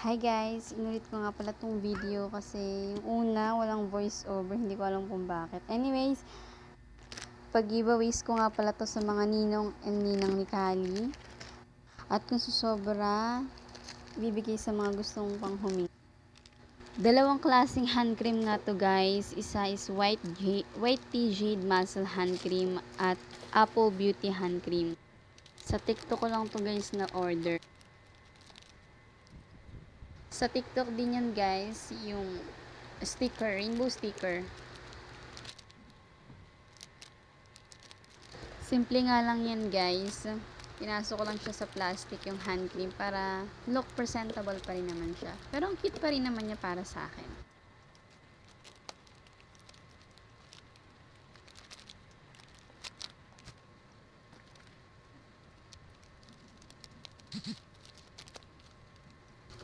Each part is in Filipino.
Hi guys! Inulit ko nga pala tong video kasi yung una walang voice over, hindi ko alam kung bakit. Anyways, pag-giveaways ko nga pala to sa mga ninong and ninang ni Kali. At kung susobra, ibibigay sa mga gustong pang humingi. Dalawang klaseng hand cream nga to guys. Isa is white tea jade muscle hand cream at apple beauty hand cream. Sa TikTok ko lang to guys na order. Sa TikTok din yan guys, yung sticker, rainbow sticker. Simple nga lang yan guys. Pinasok ko lang siya sa plastic yung hand cream para look presentable pa rin naman siya. Pero ang cute pa rin naman niya para sa akin.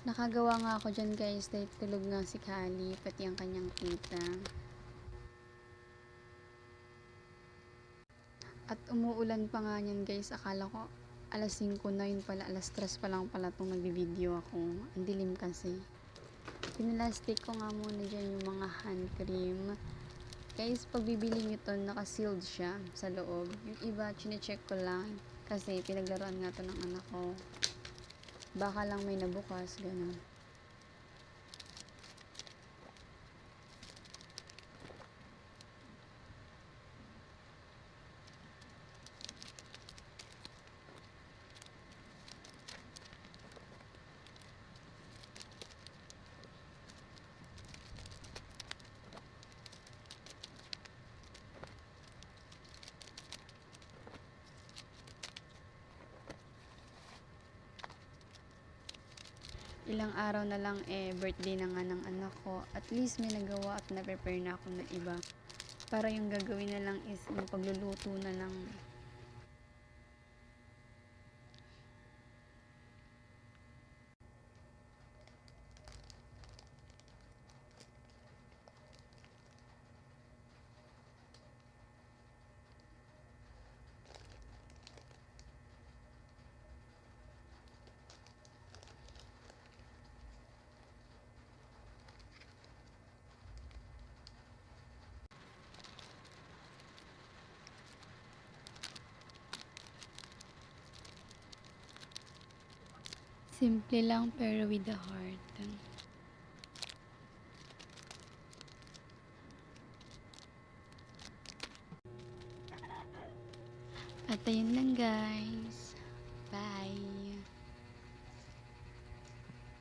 Nakagawa nga ako dyan guys dahil tulog nga si Kali, pati ang kanyang tita. At umuulan pa nga niyan guys, akala ko alas 5 na, yun pala alas 3 pa lang pala itong nagbibideo ako. Ang dilim kasi. Pinalastic ko nga muna dyan yung mga hand cream. Guys, pag bibili nyo to, naka-sealed siya sa loob. Yung iba, chinecheck ko lang kasi pinaglaruan nga to ng anak ko. Baka lang may nabukas, ganun. Ilang araw na lang birthday na nga ng anak ko. At least may nagawa at na-prepare na ako na iba. Para yung gagawin na lang is yung pagluluto na lang. Simple lang pero with the heart. At ayun lang guys. Bye!